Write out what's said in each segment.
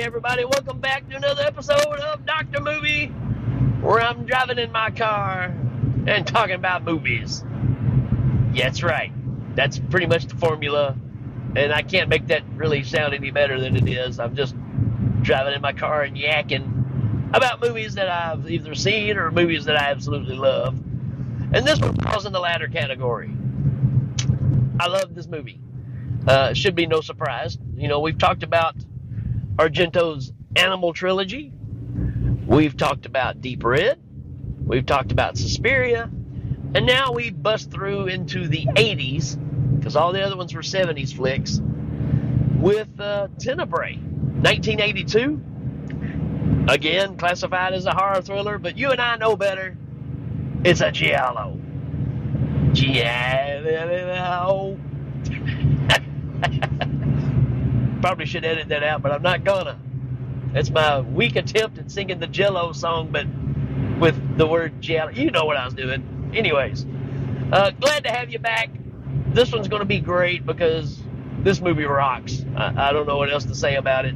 everybody, welcome back to another episode of Dr. Movie, where I'm driving in my car and talking about movies. Yeah, that's right. That's pretty much the formula, and I can't make that really sound any better than it is. I'm just driving in my car and yakking about movies that I've either seen or movies that I absolutely love. And this one falls in the latter category. I love this movie. It should be no surprise. You know, we've talked about Argento's Animal Trilogy. We've talked about Deep Red. We've talked about Suspiria. And now we bust through into the 80s, because all the other ones were 70s flicks, with Tenebrae, 1982. Again, classified as a horror thriller, but you and I know better. It's a giallo. Giallo. Probably should edit that out, but I'm not gonna. It's my weak attempt at singing the Jello song, but with the word giallo. You know what I was doing. Anyways, glad to have you back. This one's going to be great because this movie rocks. I don't know what else to say about it.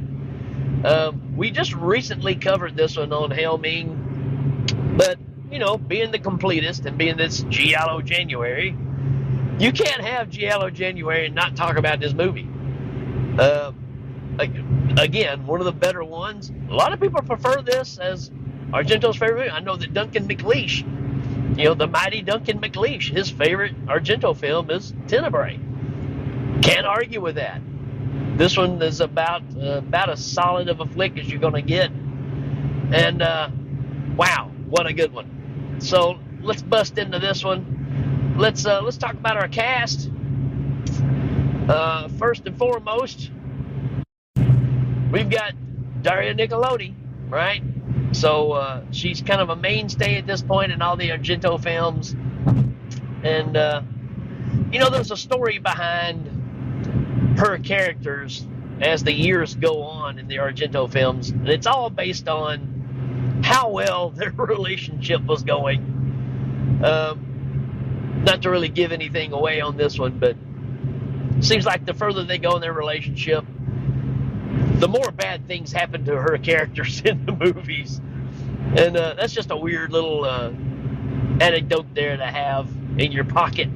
We just recently covered this one on Helming, but, you know, being the completist and being this Giallo January, you can't have Giallo January and not talk about this movie. Again, one of the better ones. A lot of people prefer this as Argento's favorite movie. I know that Duncan McLeish, you know, the mighty Duncan McLeish, his favorite Argento film is Tenebrae. Can't argue with that. This one is about as solid of a flick as you're going to get. And, wow, what a good one. So let's bust into this one. Let's talk about our cast. First and foremost, we've got Dario Argento, right? So she's kind of a mainstay at this point in all the Argento films. And, you know, there's a story behind her characters as the years go on in the Argento films. And it's all based on how well their relationship was going. Not to really give anything away on this one, but it seems like the further they go in their relationship, the more bad things happen to her characters in the movies. And that's just a weird little anecdote there to have in your pocket.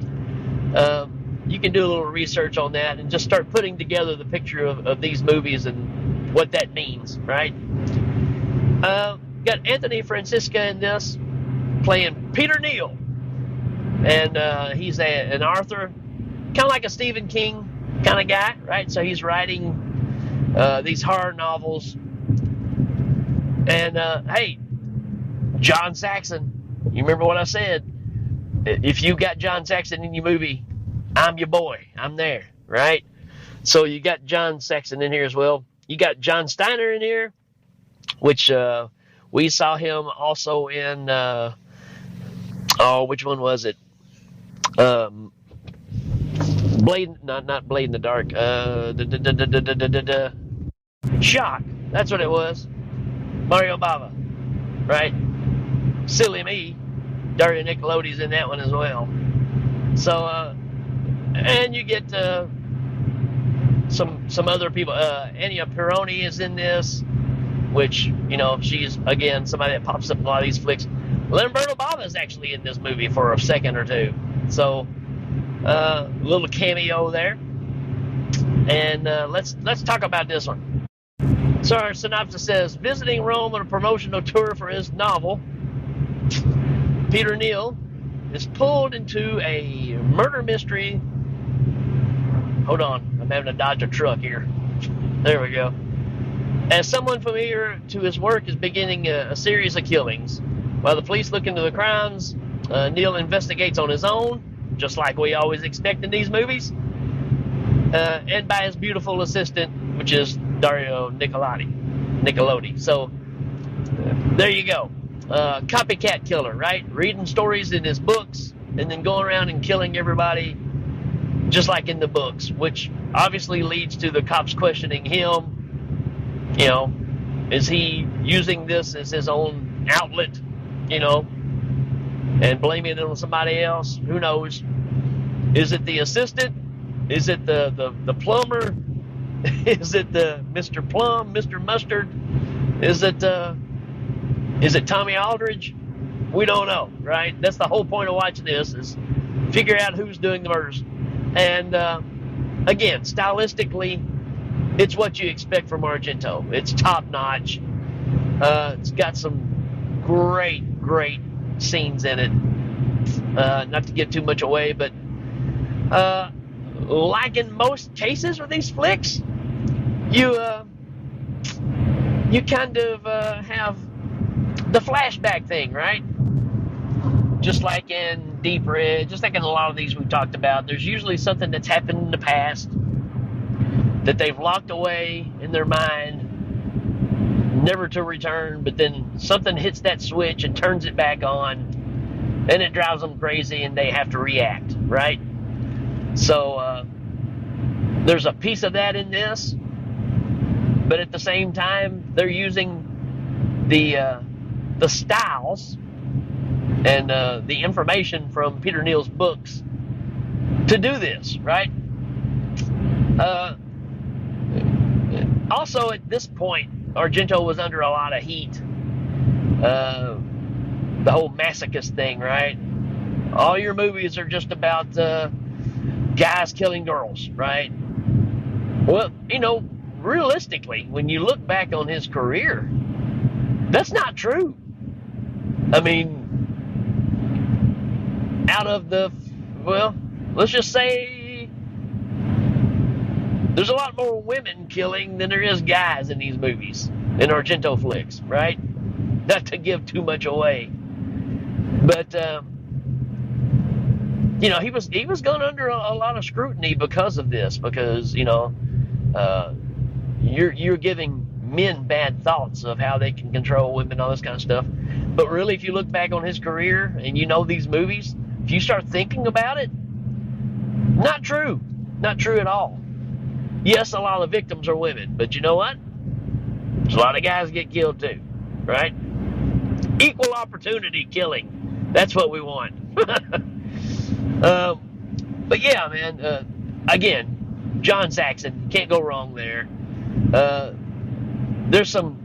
You can do a little research on that and just start putting together the picture of these movies and what that means, right? Got Anthony Francisca in this, playing Peter Neal. And he's an author, kind of like a Stephen King kind of guy, right? So he's writing these horror novels. And, hey, John Saxon, you remember what I said? If you got John Saxon in your movie, I'm your boy. I'm there, right? So you got John Saxon in here as well. You got John Steiner in here, which we saw him also in, which one was it? Blade, not Blade in the Dark. Shock. That's what it was. Mario Bava, right? Silly me. Dario Argento's in that one as well. So, and you get some other people. Ennio Peroni is in this, which, you know, she's again somebody that pops up in a lot of these flicks. Lamberto Bava is actually in this movie for a second or two. So, a little cameo there. And let's talk about this one. So our synopsis says, visiting Rome on a promotional tour for his novel, Peter Neal is pulled into a murder mystery. Hold on, I'm having to dodge a truck here. There we go. As someone familiar to his work is beginning a series of killings. While the police look into the crimes, Neal investigates on his own, just like we always expect in these movies, and by his beautiful assistant, which is Dario Argento. So, there you go. Copycat killer, right? Reading stories in his books and then going around and killing everybody just like in the books, which obviously leads to the cops questioning him. You know, is he using this as his own outlet, you know, and blaming it on somebody else? Who knows? Is it the assistant? Is it the plumber? Is it Mr. Plum, Mr. Mustard? Is it Tommy Aldridge? We don't know, right? That's the whole point of watching this, is figure out who's doing the murders. And again, stylistically, it's what you expect from Argento. It's top notch. It's got some great scenes in it. Not to give too much away, but like in most cases with these flicks, you kind of have the flashback thing, right? Just like in Deep Red, just like in a lot of these we've talked about, there's usually something that's happened in the past that they've locked away in their mind, never to return, but then something hits that switch and turns it back on, and it drives them crazy and they have to react, right? So there's a piece of that in this, but at the same time, they're using the styles and the information from Peter Neal's books to do this, right? Also, at this point, Argento was under a lot of heat. The whole masochist thing, right? All your movies are just about guys killing girls, right? Well, realistically, when you look back on his career, that's not true. I mean, out of let's just say there's a lot more women killing than there is guys in these movies, in Argento flicks, right? Not to give too much away, but he was going under a lot of scrutiny because of this, because you're giving men bad thoughts of how they can control women, all this kind of stuff. But really, if you look back on his career and these movies, if you start thinking about it, not true at all. Yes, a lot of the victims are women, but you know what? There's a lot of guys get killed too, right? Equal opportunity killing. That's what we want. But yeah, man, again, John Saxon, can't go wrong there. There's some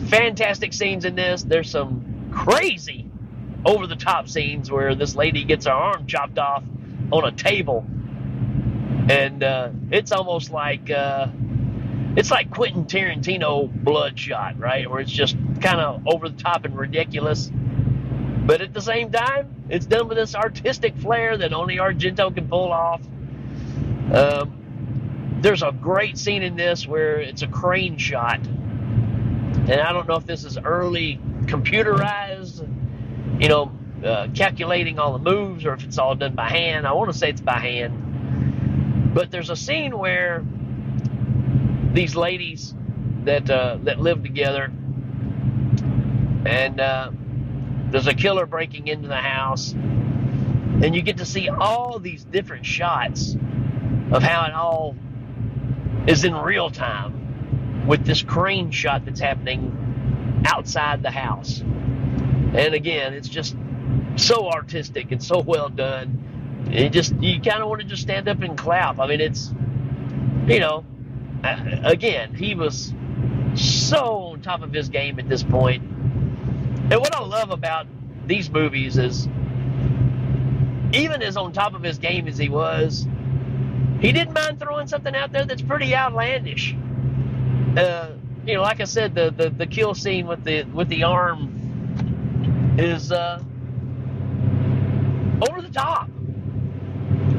fantastic scenes in this. There's some crazy over-the-top scenes where this lady gets her arm chopped off on a table, and it's almost like Quentin Tarantino Bloodshot, right? Where it's just kind of over-the-top and ridiculous, but at the same time, it's done with this artistic flair that only Argento can pull off. There's a great scene in this where it's a crane shot, and I don't know if this is early computerized, calculating all the moves, or if it's all done by hand. I want to say it's by hand. But there's a scene where these ladies that live together, and there's a killer breaking into the house, and you get to see all these different shots of how it all is in real time with this crane shot that's happening outside the house. And again, it's just so artistic and so well done. You kind of want to just stand up and clap. I mean, it's, again, he was so on top of his game at this point. And what I love about these movies is, even as on top of his game as he was, he didn't mind throwing something out there that's pretty outlandish. Like I said, the kill scene with the arm is over the top,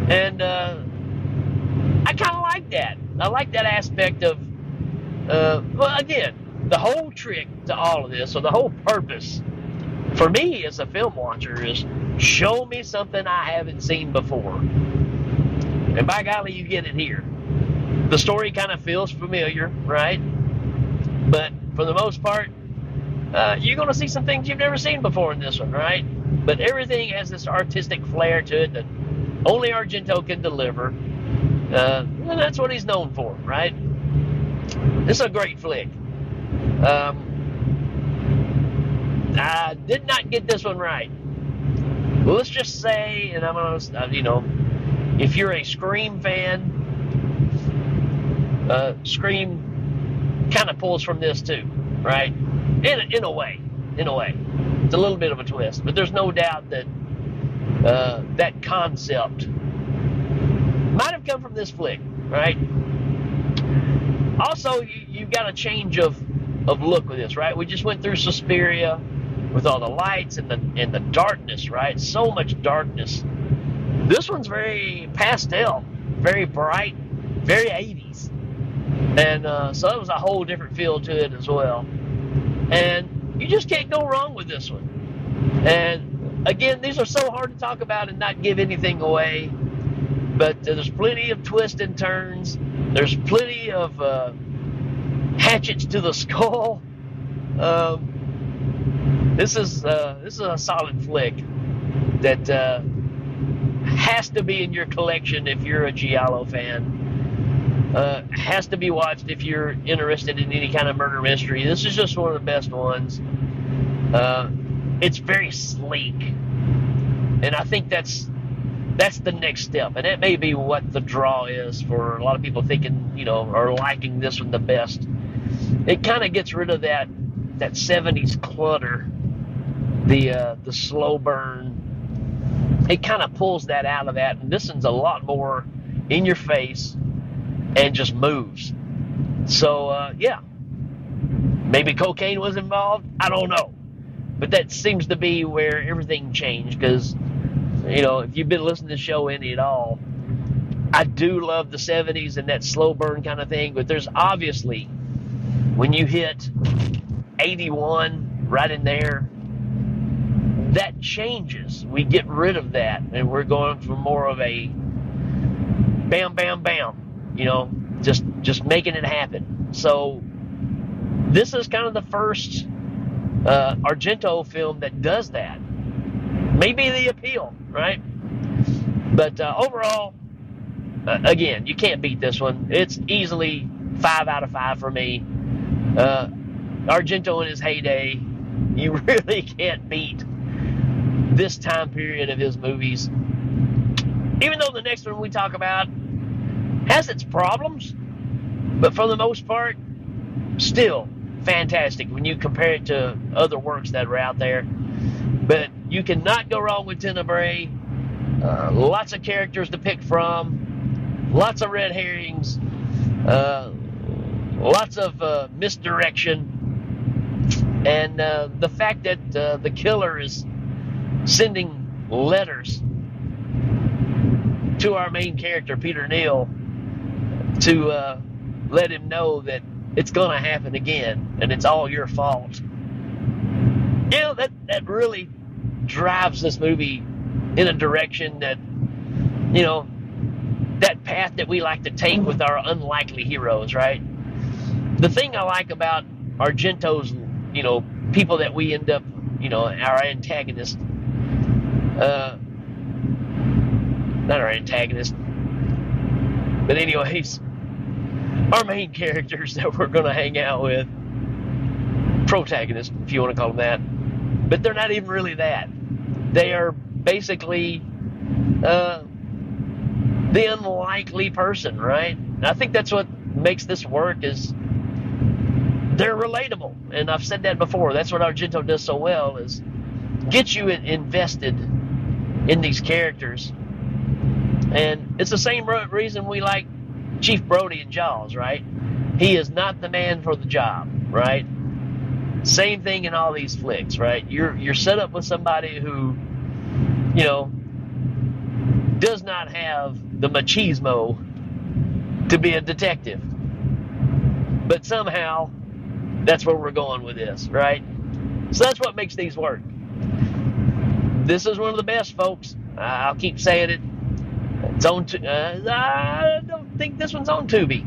and I kind of like that. I like that aspect of, again, the whole trick to all of this, or the whole purpose for me as a film watcher, is show me something I haven't seen before. And by golly, you get it here. The story kind of feels familiar, right? But for the most part, you're going to see some things you've never seen before in this one, right? But everything has this artistic flair to it that only Argento can deliver. And that's what he's known for, right? This is a great flick. I did not get this one right. Well, let's just say, and I'm going to, if you're a Scream fan, Scream kind of pulls from this too, right? In a way, it's a little bit of a twist, but there's no doubt that that concept might have come from this flick, right? Also, you've got a change of look with this, right? We just went through Suspiria with all the lights and the darkness, right? So much darkness. This one's very pastel, very bright, very 80s. And so it was a whole different feel to it as well. And you just can't go wrong with this one. And again, these are so hard to talk about and not give anything away. But there's plenty of twists and turns. There's plenty of hatchets to the skull. This is a solid flick that has to be in your collection if you're a giallo fan. Has to be watched if you're interested in any kind of murder mystery. This is just one of the best ones. It's very sleek, and I think that's the next step, and that may be what the draw is for a lot of people thinking, or liking this one the best. It kind of gets rid of that 70s clutter, the slow burn. It kind of pulls that out of that, and this one's a lot more in your face and just moves. So yeah, maybe cocaine was involved, I don't know, but that seems to be where everything changed, because if you've been listening to the show any at all, I do love the 70s and that slow burn kind of thing, but there's obviously, when you hit 81 right in there, that changes. We get rid of that, and we're going for more of a bam, bam, bam, just making it happen. So this is kind of the first Argento film that does that. Maybe the appeal, right? But overall, again, you can't beat this one. It's easily 5 out of 5 for me. Argento in his heyday, you really can't beat this time period of his movies. Even though the next one we talk about has its problems, but for the most part, still fantastic when you compare it to other works that are out there. But you cannot go wrong with Tenebrae. Lots of characters to pick from, lots of red herrings, lots of misdirection, and the fact that the killer is sending letters to our main character, Peter Neal, to let him know that it's going to happen again and it's all your fault. That really drives this movie in a direction that, that path that we like to take with our unlikely heroes, right? The thing I like about Argento's, people that we end up, our antagonists, not our antagonist, but anyways, our main characters that we're going to hang out with, protagonists, if you want to call them that, but they're not even really that. They are basically the unlikely person, right? And I think that's what makes this work, is they're relatable. And I've said that before. That's what Argento does so well, is get you invested in these characters. And it's the same reason we like Chief Brody in Jaws, right? He is not the man for the job, right? Same thing in all these flicks, right? You're set up with somebody who, does not have the machismo to be a detective. But somehow, that's where we're going with this, right? So that's what makes these work. This is one of the best, folks. I'll keep saying it. It's on. I don't think this one's on Tubi.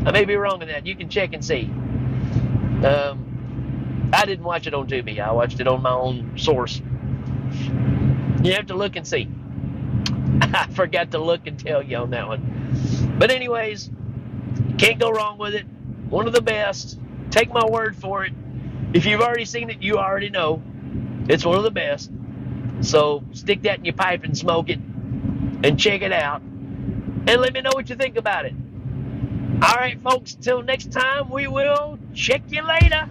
I may be wrong in that. You can check and see. I didn't watch it on Tubi. I watched it on my own source. You have to look and see. I forgot to look and tell you on that one. But anyways, can't go wrong with it. One of the best. Take my word for it. If you've already seen it, you already know. It's one of the best. So stick that in your pipe and smoke it and check it out. And let me know what you think about it. All right, folks, till next time, we will check you later.